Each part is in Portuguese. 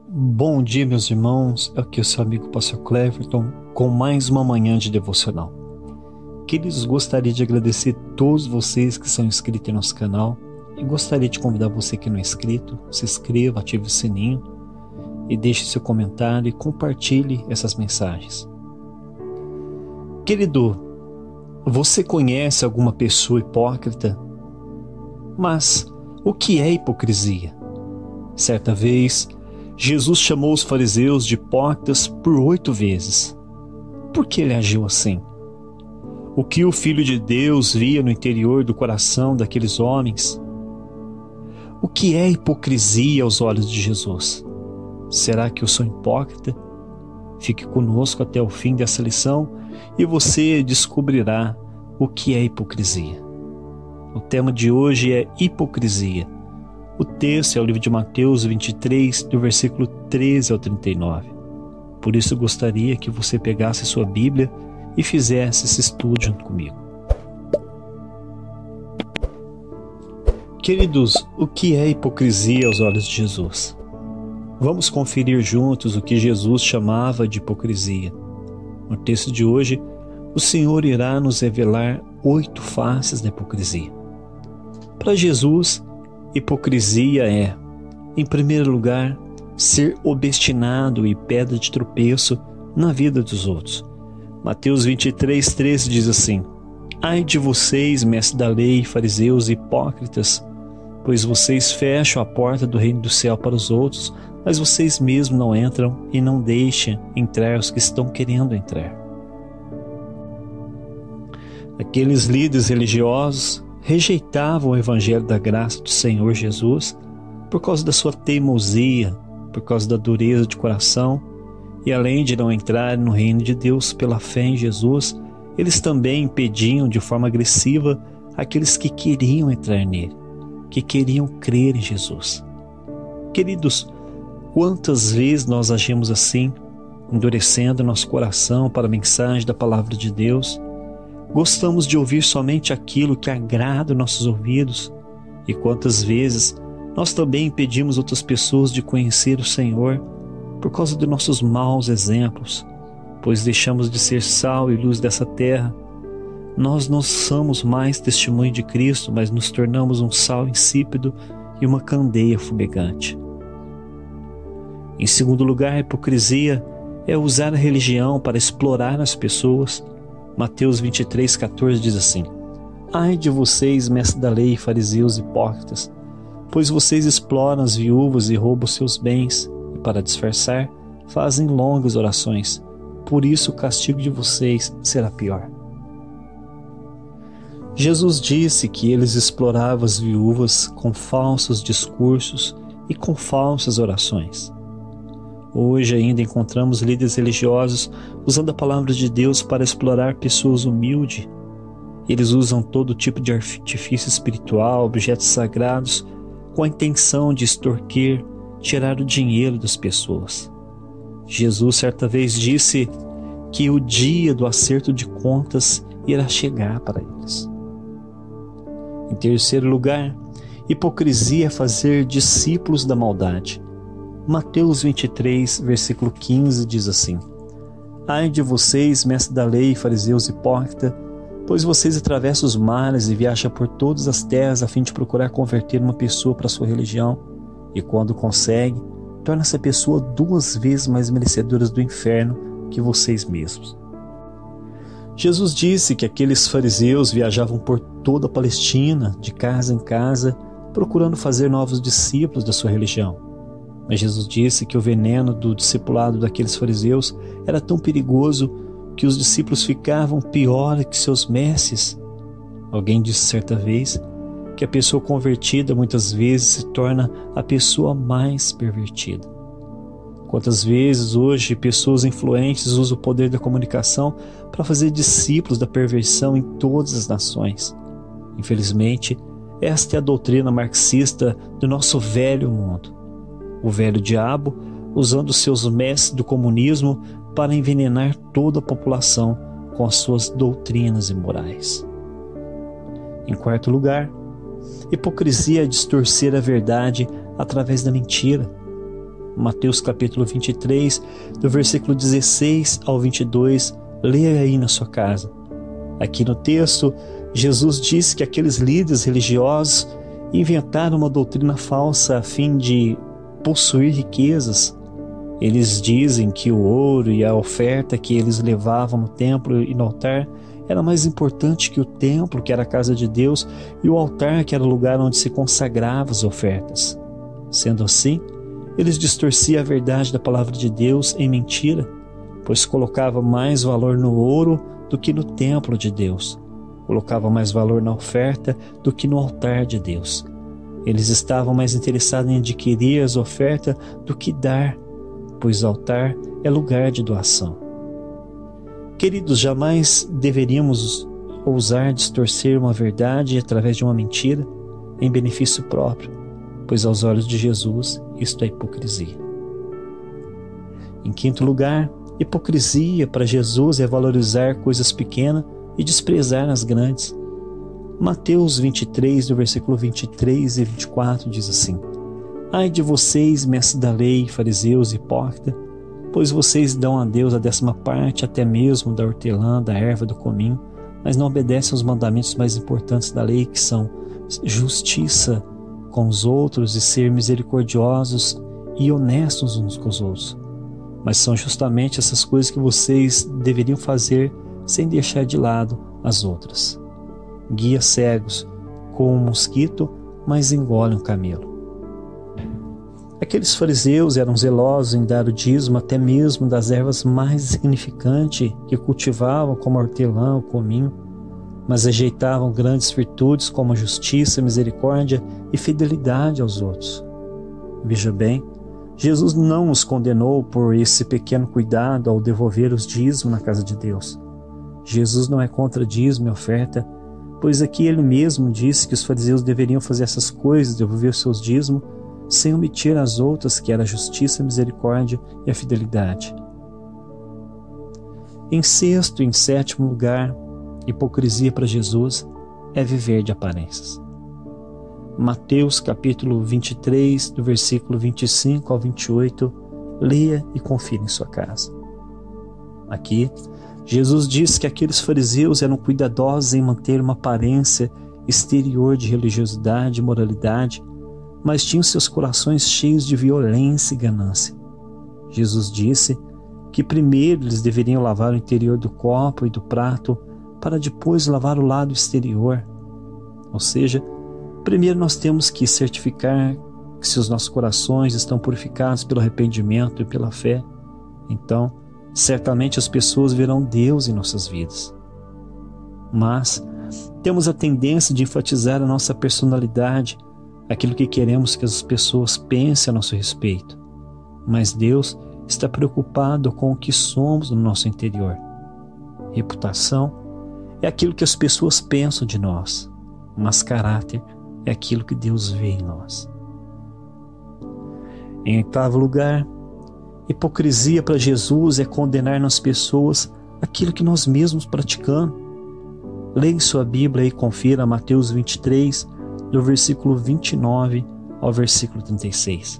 Bom dia, meus irmãos. Aqui é o seu amigo Pastor Cleverton com mais uma manhã de devocional. Queridos, gostaria de agradecer a todos vocês que são inscritos em nosso canal e gostaria de convidar você que não é inscrito, se inscreva, ative o sininho e deixe seu comentário e compartilhe essas mensagens. Querido, você conhece alguma pessoa hipócrita? Mas o que é hipocrisia? Certa vez, Jesus chamou os fariseus de hipócritas por 8 vezes. Por que ele agiu assim? O que o Filho de Deus via no interior do coração daqueles homens? O que é hipocrisia aos olhos de Jesus? Será que eu sou hipócrita? Fique conosco até o fim dessa lição e você descobrirá o que é hipocrisia. O tema de hoje é hipocrisia. O texto é o livro de Mateus 23, do versículo 13 ao 39. Por isso eu gostaria que você pegasse sua Bíblia e fizesse esse estudo junto comigo. Queridos, o que é hipocrisia aos olhos de Jesus? Vamos conferir juntos o que Jesus chamava de hipocrisia. No texto de hoje, o Senhor irá nos revelar 8 faces da hipocrisia. Para Jesus, hipocrisia é, em primeiro lugar, ser obstinado e pedra de tropeço na vida dos outros. Mateus 23, 13 diz assim: Ai de vocês, mestres da lei, fariseus e hipócritas, pois vocês fecham a porta do reino do céu para os outros, mas vocês mesmos não entram e não deixam entrar os que estão querendo entrar. Aqueles líderes religiosos rejeitavam o evangelho da graça do Senhor Jesus por causa da sua teimosia, por causa da dureza de coração, e além de não entrar no reino de Deus pela fé em Jesus, eles também impediam de forma agressiva aqueles que queriam entrar nele, que queriam crer em Jesus. Queridos, quantas vezes nós agimos assim, endurecendo nosso coração para a mensagem da palavra de Deus? Gostamos de ouvir somente aquilo que agrada nossos ouvidos, e quantas vezes nós também impedimos outras pessoas de conhecer o Senhor por causa de nossos maus exemplos, pois deixamos de ser sal e luz dessa terra. Nós não somos mais testemunho de Cristo, mas nos tornamos um sal insípido e uma candeia fumegante. Em segundo lugar, a hipocrisia é usar a religião para explorar as pessoas. Mateus 23, 14 diz assim: Ai de vocês, mestres da lei, fariseus hipócritas, pois vocês exploram as viúvas e roubam seus bens, e para disfarçar, fazem longas orações. Por isso o castigo de vocês será pior. Jesus disse que eles exploravam as viúvas com falsos discursos e com falsas orações. Hoje ainda encontramos líderes religiosos usando a palavra de Deus para explorar pessoas humildes. Eles usam todo tipo de artifício espiritual, objetos sagrados, com a intenção de extorquir, tirar o dinheiro das pessoas. Jesus certa vez disse que o dia do acerto de contas irá chegar para eles. Em terceiro lugar, hipocrisia é fazer discípulos da maldade. Mateus 23, versículo 15 diz assim: Ai de vocês, mestres da lei, fariseus hipócritas, pois vocês atravessam os mares e viajam por todas as terras a fim de procurar converter uma pessoa para a sua religião, e quando consegue, torna essa pessoa 2 vezes mais merecedora do inferno que vocês mesmos. Jesus disse que aqueles fariseus viajavam por toda a Palestina, de casa em casa, procurando fazer novos discípulos da sua religião. Mas Jesus disse que o veneno do discipulado daqueles fariseus era tão perigoso que os discípulos ficavam pior que seus mestres. Alguém disse certa vez que a pessoa convertida muitas vezes se torna a pessoa mais pervertida. Quantas vezes hoje pessoas influentes usam o poder da comunicação para fazer discípulos da perversão em todas as nações. Infelizmente, esta é a doutrina marxista do nosso velho mundo. O velho diabo usando seus mestres do comunismo para envenenar toda a população com as suas doutrinas imorais. Em quarto lugar, hipocrisia é distorcer a verdade através da mentira. Mateus capítulo 23, do versículo 16 ao 22, leia aí na sua casa. Aqui no texto, Jesus disse que aqueles líderes religiosos inventaram uma doutrina falsa a fim de possuir riquezas. Eles dizem que o ouro e a oferta que eles levavam no templo e no altar era mais importante que o templo, que era a casa de Deus, e o altar, que era o lugar onde se consagravam as ofertas. Sendo assim, eles distorciam a verdade da palavra de Deus em mentira, pois colocavam mais valor no ouro do que no templo de Deus. Colocavam mais valor na oferta do que no altar de Deus. Eles estavam mais interessados em adquirir as ofertas do que dar, pois o altar é lugar de doação. Queridos, jamais deveríamos ousar distorcer uma verdade através de uma mentira em benefício próprio, pois aos olhos de Jesus isto é hipocrisia. Em quinto lugar, hipocrisia para Jesus é valorizar coisas pequenas e desprezar as grandes. Mateus 23, do versículo 23 e 24 diz assim: Ai de vocês, mestres da lei, fariseus hipócritas, pois vocês dão a Deus a 10ª até mesmo da hortelã, da erva, do cominho, mas não obedecem aos mandamentos mais importantes da lei, que são justiça com os outros e ser misericordiosos e honestos uns com os outros. Mas são justamente essas coisas que vocês deveriam fazer sem deixar de lado as outras. Guia cegos com um mosquito, mas engole um camelo. Aqueles fariseus eram zelosos em dar o dízimo até mesmo das ervas mais insignificantes que cultivavam, como a hortelã, o cominho, mas rejeitavam grandes virtudes como a justiça, misericórdia e fidelidade aos outros. Veja bem, Jesus não os condenou por esse pequeno cuidado ao devolver os dízimos na casa de Deus. Jesus não é contra dízimo e oferta, pois aqui ele mesmo disse que os fariseus deveriam fazer essas coisas, devolver os seus dízimos, sem omitir as outras, que era a justiça, a misericórdia e a fidelidade. Em sexto e em sétimo lugar, hipocrisia para Jesus é viver de aparências. Mateus capítulo 23, do versículo 25 ao 28, leia e confira em sua casa. Aqui, Jesus diz que aqueles fariseus eram cuidadosos em manter uma aparência exterior de religiosidade e moralidade, mas tinham seus corações cheios de violência e ganância. Jesus disse que primeiro eles deveriam lavar o interior do copo e do prato, para depois lavar o lado exterior. Ou seja, primeiro nós temos que certificar que se os nossos corações estão purificados pelo arrependimento e pela fé, então certamente as pessoas verão Deus em nossas vidas. Mas temos a tendência de enfatizar a nossa personalidade, aquilo que queremos que as pessoas pensem a nosso respeito. Mas Deus está preocupado com o que somos no nosso interior. Reputação é aquilo que as pessoas pensam de nós, mas caráter é aquilo que Deus vê em nós. Em oitavo lugar, hipocrisia para Jesus é condenar nas pessoas aquilo que nós mesmos praticamos. Leia em sua Bíblia e confira Mateus 23, do versículo 29 ao versículo 36.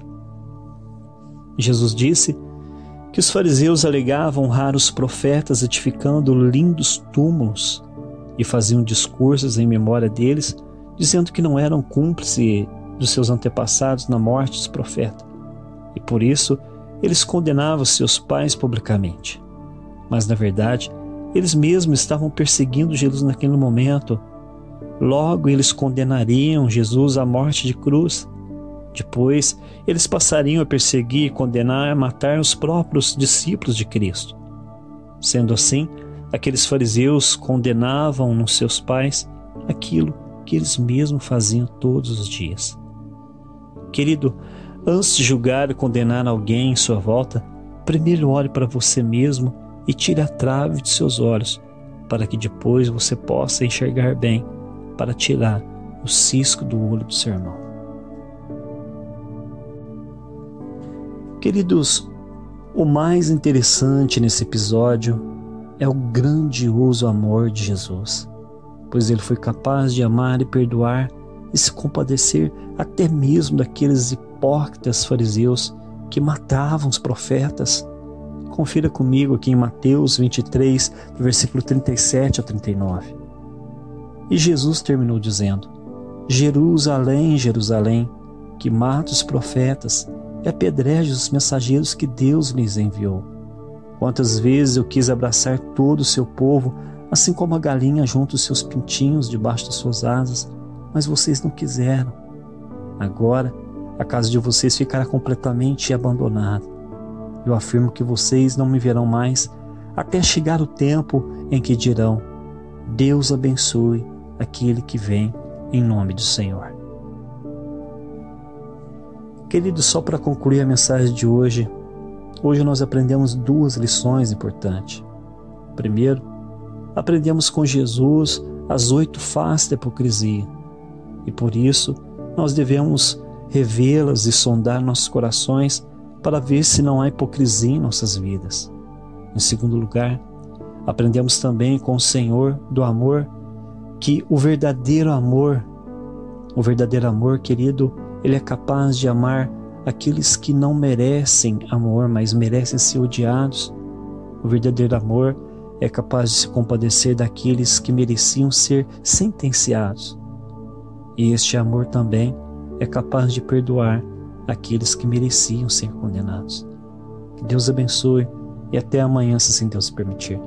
Jesus disse que os fariseus alegavam honrar os profetas edificando lindos túmulos e faziam discursos em memória deles, dizendo que não eram cúmplices dos seus antepassados na morte dos profetas. E por isso eles condenavam seus pais publicamente. Mas na verdade, eles mesmos estavam perseguindo Jesus naquele momento. Logo eles condenariam Jesus à morte de cruz. Depois eles passariam a perseguir, condenar, matar os próprios discípulos de Cristo. Sendo assim, aqueles fariseus condenavam nos seus pais aquilo que eles mesmos faziam todos os dias. Querido, antes de julgar e condenar alguém em sua volta, primeiro olhe para você mesmo e tire a trave de seus olhos, para que depois você possa enxergar bem, para tirar o cisco do olho do seu irmão. Queridos, o mais interessante nesse episódio é o grandioso amor de Jesus, pois ele foi capaz de amar e perdoar e se compadecer até mesmo daqueles hipócritas fariseus que matavam os profetas. Confira comigo aqui em Mateus 23, do versículo 37 ao 39. E Jesus terminou dizendo: Jerusalém, Jerusalém, que mata os profetas e apedreja os mensageiros que Deus lhes enviou. Quantas vezes eu quis abraçar todo o seu povo, assim como a galinha junta os seus pintinhos debaixo das suas asas, mas vocês não quiseram. Agora, a casa de vocês ficará completamente abandonada. Eu afirmo que vocês não me verão mais, até chegar o tempo em que dirão: Deus abençoe aquele que vem em nome do Senhor. Queridos, só para concluir a mensagem de hoje nós aprendemos duas lições importantes. Primeiro, aprendemos com Jesus as 8 faces da hipocrisia, e por isso nós devemos revê-las e sondar nossos corações para ver se não há hipocrisia em nossas vidas. Em segundo lugar, aprendemos também com o Senhor do amor que o verdadeiro amor, querido, ele é capaz de amar aqueles que não merecem amor, mas merecem ser odiados. O verdadeiro amor é capaz de se compadecer daqueles que mereciam ser sentenciados. E este amor também é capaz de perdoar aqueles que mereciam ser condenados. Que Deus abençoe e até amanhã, se assim Deus permitir.